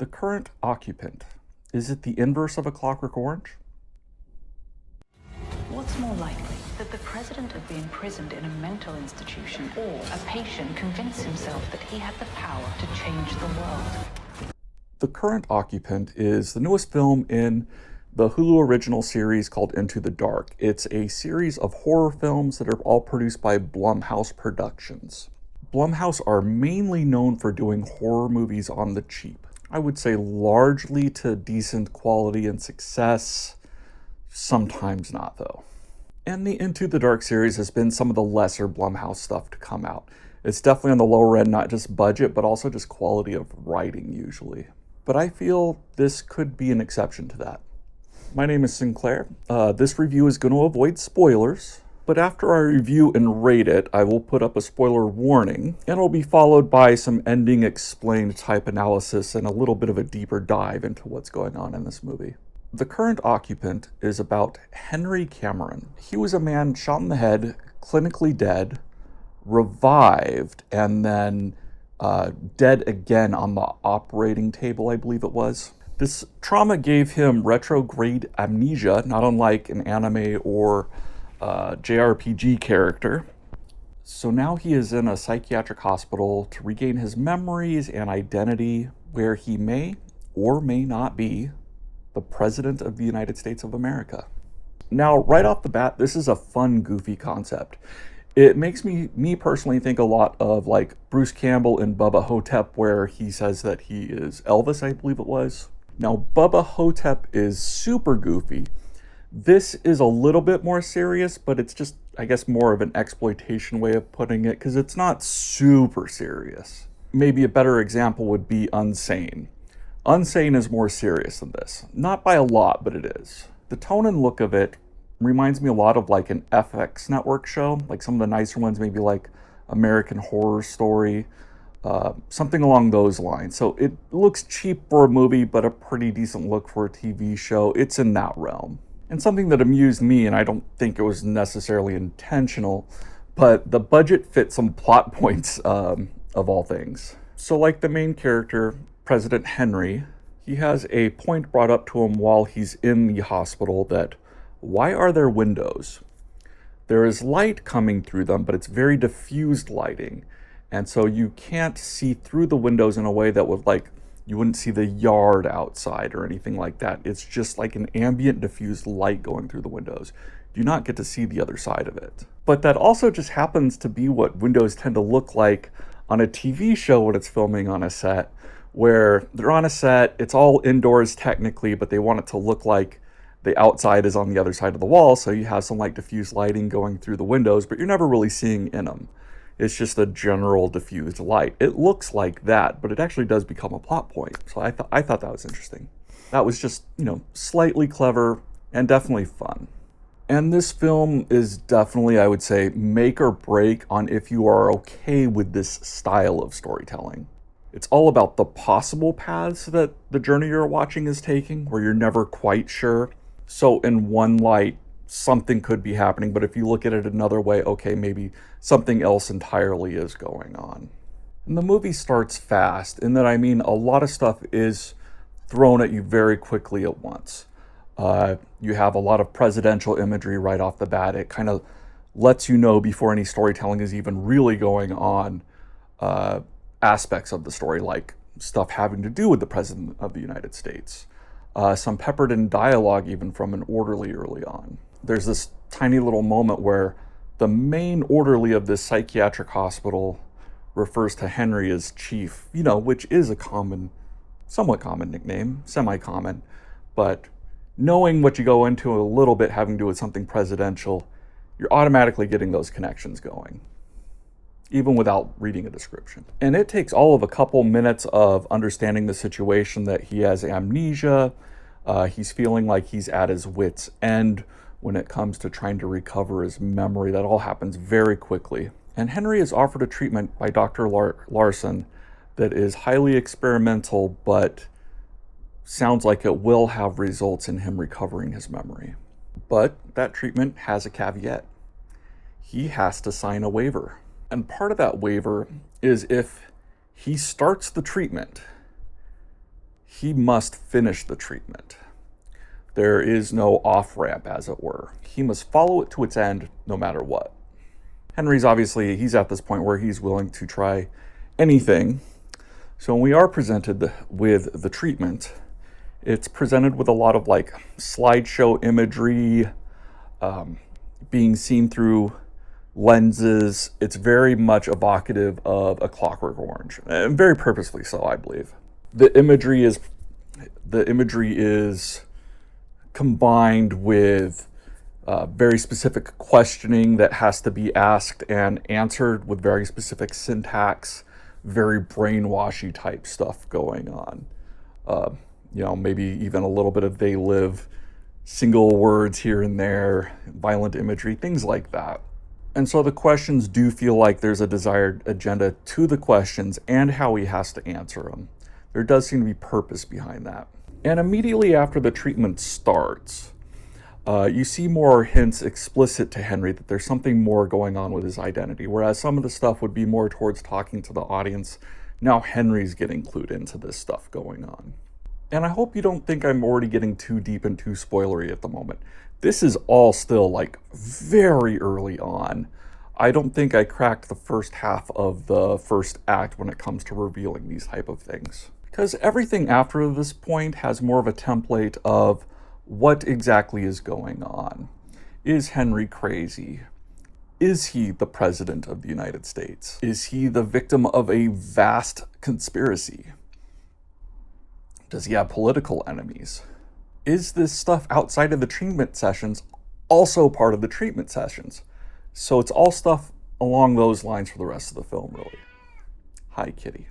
The Current Occupant. Is it the inverse of A Clockwork Orange? What's more likely, that the president would be imprisoned in a mental institution, or a patient convince himself that he had the power to change the world? The Current Occupant is the newest film in the Hulu original series called Into the Dark. It's a series of horror films that are all produced by Blumhouse Productions. Blumhouse are mainly known for doing horror movies on the cheap. I would say largely to decent quality and success, sometimes not though. And the Into the Dark series has been some of the lesser Blumhouse stuff to come out. It's definitely on the lower end, not just budget, but also just quality of writing usually. But I feel this could be an exception to that. My name is Sinclair. This review is going to avoid spoilers, but after I review and rate it, I will put up a spoiler warning, and it'll be followed by some ending explained type analysis and a little bit of a deeper dive into what's going on in this movie. The Current Occupant is about Henry Cameron. He was a man shot in the head, clinically dead, revived, and then dead again on the operating table, I believe it was. This trauma gave him retrograde amnesia, not unlike an anime or JRPG character. So now he is in a psychiatric hospital to regain his memories and identity, where he may or may not be the President of the United States of America. Now, right off the bat, this is a fun, goofy concept. It makes me personally think a lot of like Bruce Campbell in Bubba Hotep, where he says that he is Elvis, I believe it was. Now, Bubba Hotep is super goofy. This is a little bit more serious, but it's just, I guess, more of an exploitation way of putting it, because it's not super serious. Maybe a better example would be Unsane. Unsane is more serious than this. Not by a lot, but it is. The tone and look of it reminds me a lot of like an FX network show, like some of the nicer ones, maybe like American Horror Story, something along those lines. So it looks cheap for a movie, but a pretty decent look for a TV show. It's in that realm. And something that amused me, and I don't think it was necessarily intentional, but the budget fit some plot points of all things. So like the main character, President Henry, he has a point brought up to him while he's in the hospital that, why are there windows? There is light coming through them, but it's very diffused lighting. And so you can't see through the windows in a way that would like, you wouldn't see the yard outside or anything like that. It's just like an ambient diffused light going through the windows. You do not get to see the other side of it. But that also just happens to be what windows tend to look like on a TV show when it's filming on a set, where they're on a set, it's all indoors technically, but they want it to look like the outside is on the other side of the wall, so you have some like diffused lighting going through the windows, but you're never really seeing in them. It's just a general diffused light. It looks like that, but it actually does become a plot point. So I thought that was interesting. That was just, slightly clever and definitely fun. And this film is definitely, I would say, make or break on if you are okay with this style of storytelling. It's all about the possible paths that the journey you're watching is taking, where you're never quite sure. So in one light, something could be happening, but if you look at it another way, okay, maybe something else entirely is going on. And the movie starts fast, in that, a lot of stuff is thrown at you very quickly at once. You have a lot of presidential imagery right off the bat. It kind of lets you know before any storytelling is even really going on, aspects of the story, like stuff having to do with the President of the United States. Some peppered in dialogue even from an orderly early on. There's this tiny little moment where the main orderly of this psychiatric hospital refers to Henry as Chief, which is a somewhat common nickname, semi-common, but knowing what you go into a little bit having to do with something presidential, you're automatically getting those connections going, even without reading a description. And it takes all of a couple minutes of understanding the situation, that he has amnesia, he's feeling like he's at his wit's end when it comes to trying to recover his memory. That all happens very quickly. And Henry is offered a treatment by Dr. Larson that is highly experimental, but sounds like it will have results in him recovering his memory. But that treatment has a caveat. He has to sign a waiver. And part of that waiver is if he starts the treatment, he must finish the treatment. There is no off-ramp, as it were. He must follow it to its end, no matter what. Henry's obviously, he's at this point where he's willing to try anything. So when we are presented with the treatment, it's presented with a lot of like slideshow imagery, being seen through lenses. It's very much evocative of A Clockwork Orange, and very purposefully so, I believe. The imagery is combined with very specific questioning that has to be asked and answered with very specific syntax, very brainwashy type stuff going on. Maybe even a little bit of they live, single words here and there, violent imagery, things like that. And so the questions do feel like there's a desired agenda to the questions and how he has to answer them. There does seem to be purpose behind that. And immediately after the treatment starts, you see more hints explicit to Henry that there's something more going on with his identity, whereas some of the stuff would be more towards talking to the audience. Now Henry's getting clued into this stuff going on. And I hope you don't think I'm already getting too deep and too spoilery at the moment. This is all still like very early on. I don't think I cracked the first half of the first act when it comes to revealing these type of things. Because everything after this point has more of a template of what exactly is going on. Is Henry crazy? Is he the president of the United States? Is he the victim of a vast conspiracy? Does he have political enemies? Is this stuff outside of the treatment sessions also part of the treatment sessions? So it's all stuff along those lines for the rest of the film, really. Hi, kitty.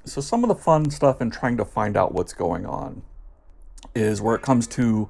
So some of the fun stuff in trying to find out what's going on is where it comes to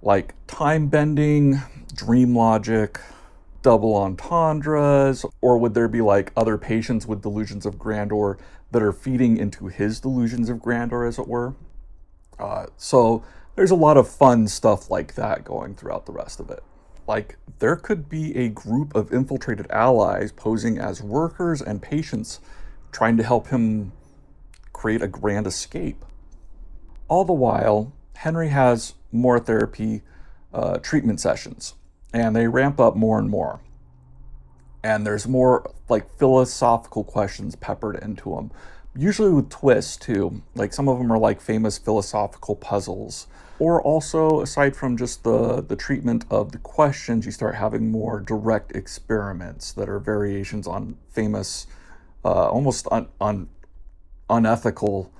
like time bending, dream logic, double entendres, or would there be like other patients with delusions of grandeur that are feeding into his delusions of grandeur, as it were? So there's a lot of fun stuff like that going throughout the rest of it. Like, there could be a group of infiltrated allies posing as workers and patients trying to help him create a grand escape. All the while, Henry has more therapy treatment sessions, and they ramp up more and more. And there's more like philosophical questions peppered into them, usually with twists too. Like some of them are like famous philosophical puzzles. Or also, aside from just the treatment of the questions, you start having more direct experiments that are variations on famous, almost unethical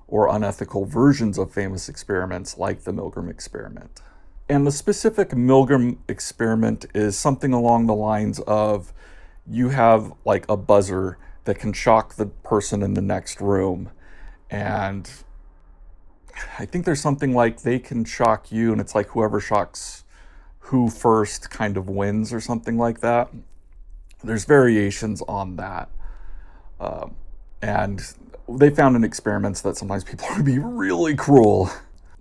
or unethical versions of famous experiments like the Milgram experiment. And the specific Milgram experiment is something along the lines of you have like a buzzer that can shock the person in the next room, and I think there's something like they can shock you, and it's like whoever shocks who first kind of wins or something like that. There's variations on that. And they found in experiments that sometimes people would be really cruel.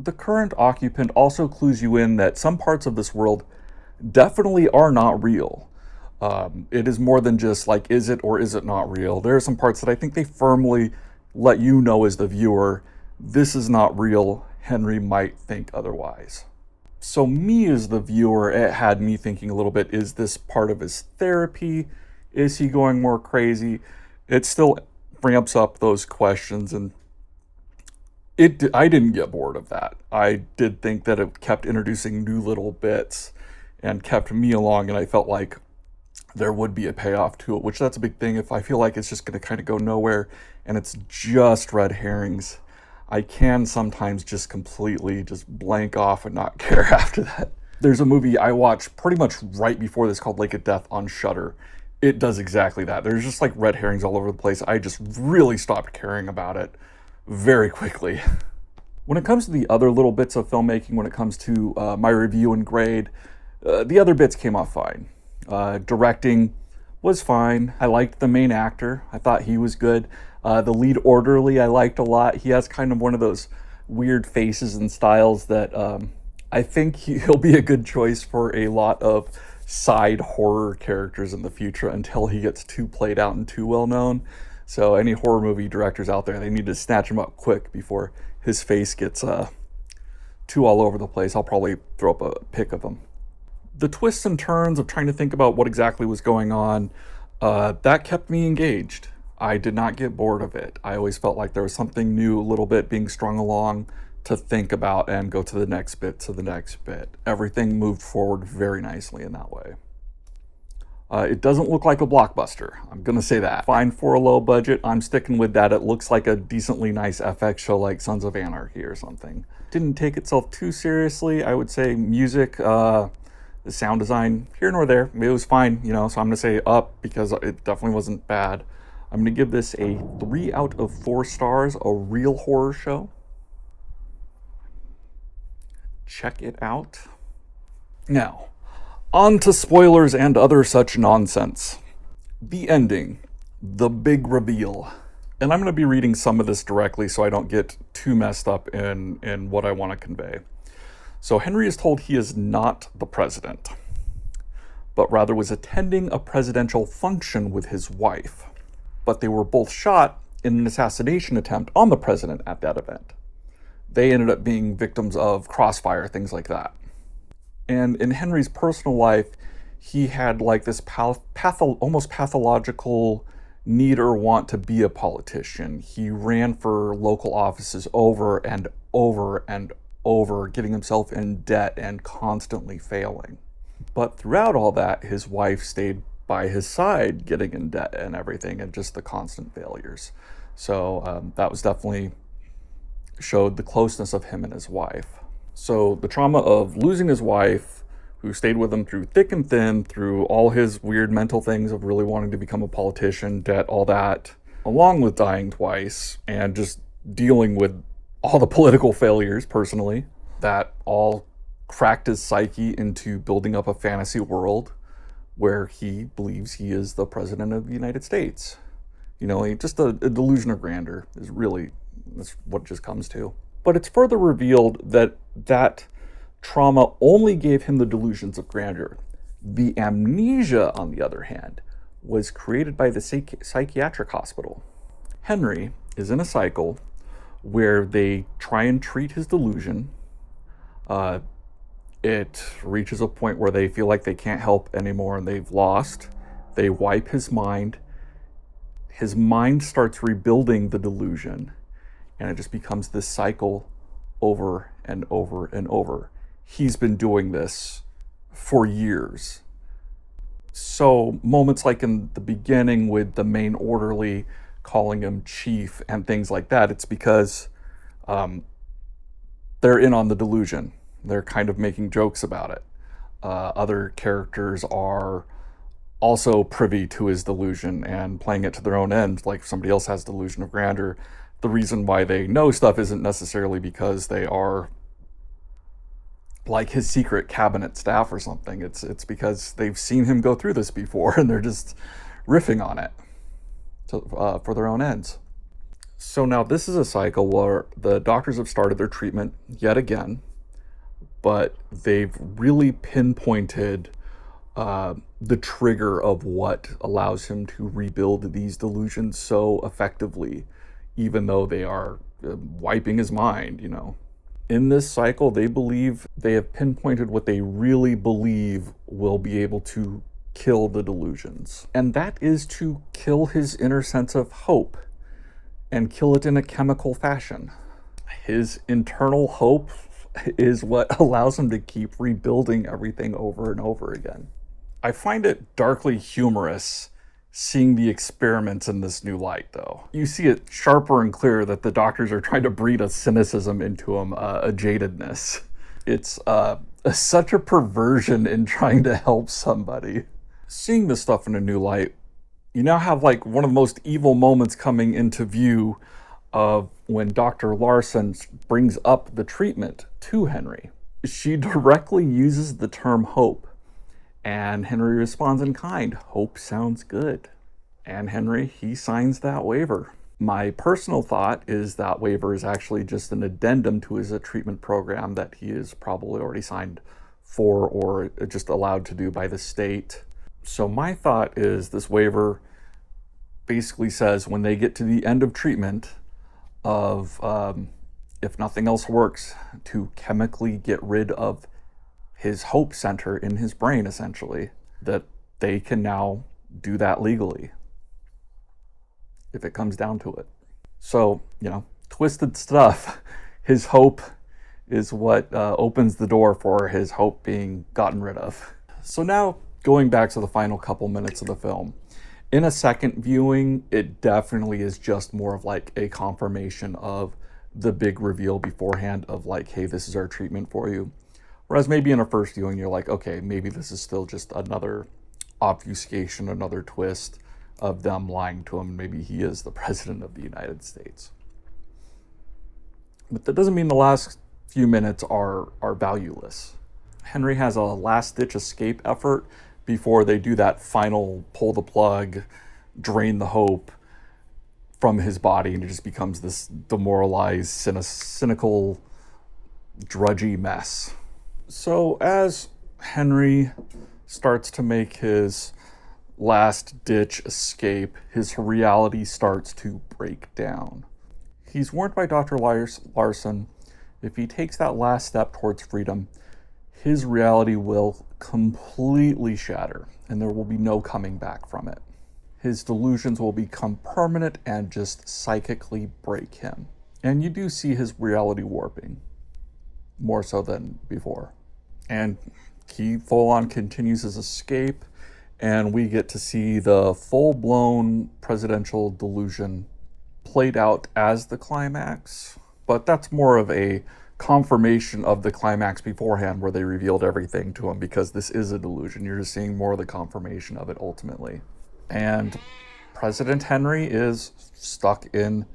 The Current Occupant also clues you in that some parts of this world definitely are not real. It is more than just like, is it or is it not real? There are some parts that I think they firmly let you know as the viewer, this is not real. Henry might think otherwise. So me as the viewer, it had me thinking a little bit, is this part of his therapy? Is he going more crazy? It still ramps up those questions, and I didn't get bored of that. I did think that it kept introducing new little bits and kept me along, and I felt like there would be a payoff to it, which that's a big thing. If I feel like it's just going to kind of go nowhere and it's just red herrings, I can sometimes just completely just blank off and not care after that. There's a movie I watched pretty much right before this called Lake of Death on Shudder. It does exactly that. There's just like red herrings all over the place. I just really stopped caring about it very quickly. When it comes to the other little bits of filmmaking, when it comes to my review and grade, the other bits came off fine. Directing was fine. I liked the main actor. I thought he was good. The lead orderly I liked a lot. He has kind of one of those weird faces and styles that I think he'll be a good choice for a lot of side horror characters in the future until he gets too played out and too well known. So any horror movie directors out there, they need to snatch him up quick before his face gets too all over the place. I'll probably throw up a pic of him. The twists and turns of trying to think about what exactly was going on, that kept me engaged. I did not get bored of it. I always felt like there was something new, a little bit being strung along to think about and go to the next bit, to the next bit. Everything moved forward very nicely in that way. It doesn't look like a blockbuster. I'm gonna say that. Fine for a low budget. I'm sticking with that. It looks like a decently nice FX show like Sons of Anarchy or something. Didn't take itself too seriously. I would say music, the sound design, here nor there. It was fine, so I'm gonna say up because it definitely wasn't bad. I'm gonna give this a 3 out of 4 stars, a real horror show. Check it out. Now, on to spoilers and other such nonsense. The ending, the big reveal. And I'm going to be reading some of this directly so I don't get too messed up in what I want to convey. So Henry is told he is not the president, but rather was attending a presidential function with his wife. But they were both shot in an assassination attempt on the president at that event. They ended up being victims of crossfire, things like that. And in Henry's personal life, he had like this almost pathological need or want to be a politician. He ran for local offices over and over and over, getting himself in debt and constantly failing. But throughout all that, his wife stayed by his side, getting in debt and everything, and just the constant failures. So that was definitely showed the closeness of him and his wife. So the trauma of losing his wife, who stayed with him through thick and thin, through all his weird mental things of really wanting to become a politician, debt, all that, along with dying twice, and just dealing with all the political failures personally, that all cracked his psyche into building up a fantasy world where he believes he is the president of the United States. Just a delusion of grandeur is really, that's what it just comes to. But it's further revealed that that trauma only gave him the delusions of grandeur. The amnesia, on the other hand, was created by the psychiatric hospital. Henry is in a cycle where they try and treat his delusion. It reaches a point where they feel like they can't help anymore and they've lost. They wipe his mind. His mind starts rebuilding the delusion, and it just becomes this cycle over and over and over. He's been doing this for years. So moments like in the beginning with the main orderly calling him chief and things like that, it's because they're in on the delusion. They're kind of making jokes about it. Other characters are also privy to his delusion and playing it to their own end, like somebody else has delusion of grandeur. The reason why they know stuff isn't necessarily because they are like his secret cabinet staff or something. It's because they've seen him go through this before and they're just riffing on it for their own ends. So now this is a cycle where the doctors have started their treatment yet again, but they've really pinpointed the trigger of what allows him to rebuild these delusions so effectively, even though they are wiping his mind, In this cycle, they believe they have pinpointed what they really believe will be able to kill the delusions. And that is to kill his inner sense of hope and kill it in a chemical fashion. His internal hope is what allows him to keep rebuilding everything over and over again. I find it darkly humorous seeing the experiments in this new light, though. You see it sharper and clearer that the doctors are trying to breed a cynicism into him, a jadedness. It's such a perversion in trying to help somebody. Seeing this stuff in a new light, you now have like one of the most evil moments coming into view of when Dr. Larson brings up the treatment to Henry. She directly uses the term hope. And Henry responds in kind. Hope sounds good. And Henry, he signs that waiver. My personal thought is that waiver is actually just an addendum to his treatment program that he is probably already signed for or just allowed to do by the state. So my thought is this waiver basically says when they get to the end of treatment of, if nothing else works, to chemically get rid of his hope center in his brain, essentially, that they can now do that legally if it comes down to it. So, twisted stuff. His hope is what opens the door for his hope being gotten rid of. So now, going back to the final couple minutes of the film, in a second viewing, it definitely is just more of like a confirmation of the big reveal beforehand of like, hey, this is our treatment for you. Whereas maybe in a first viewing, you're like, okay, maybe this is still just another obfuscation, another twist of them lying to him. Maybe he is the president of the United States. But that doesn't mean the last few minutes are valueless. Henry has a last-ditch escape effort before they do that final pull the plug, drain the hope from his body, and it just becomes this demoralized, cynical, drudgy mess. So as Henry starts to make his last-ditch escape, his reality starts to break down. He's warned by Dr. Larson, if he takes that last step towards freedom, his reality will completely shatter, and there will be no coming back from it. His delusions will become permanent and just psychically break him. And you do see his reality warping, more so than before. And he full-on continues his escape, and we get to see the full-blown presidential delusion played out as the climax. But that's more of a confirmation of the climax beforehand, where they revealed everything to him, because this is a delusion. You're just seeing more of the confirmation of it ultimately. And President Henry is stuck in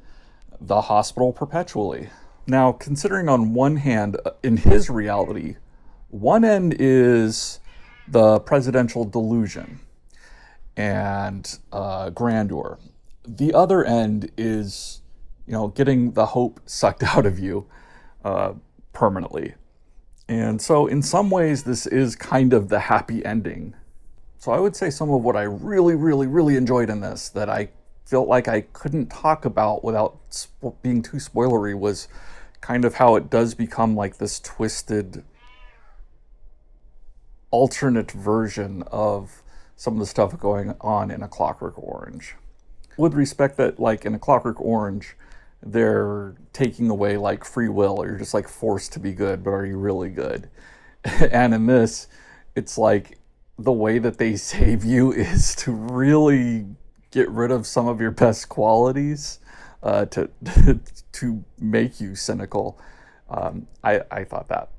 the hospital perpetually. Now, considering on one hand, in his reality, one end is the presidential delusion and grandeur. The other end is, getting the hope sucked out of you permanently. And so in some ways, this is kind of the happy ending. So I would say some of what I really, really, really enjoyed in this, that I felt like I couldn't talk about without being too spoilery, was kind of how it does become like this twisted alternate version of some of the stuff going on in A Clockwork Orange. With respect that, like, in A Clockwork Orange, they're taking away like free will, or you're just like forced to be good, but are you really good? And in this, it's like the way that they save you is to really get rid of some of your best qualities, to make you cynical. I thought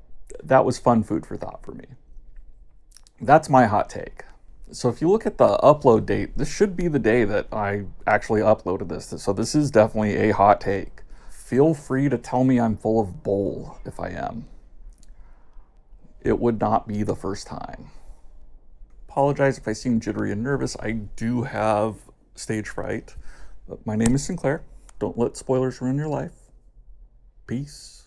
that was fun food for thought for me. That's my hot take. So if you look at the upload date, this should be the day that I actually uploaded this. So this is definitely a hot take. Feel free to tell me I'm full of bull if I am. It would not be the first time. Apologize if I seem jittery and nervous. I do have stage fright. But my name is Sinclair. Don't let spoilers ruin your life. Peace.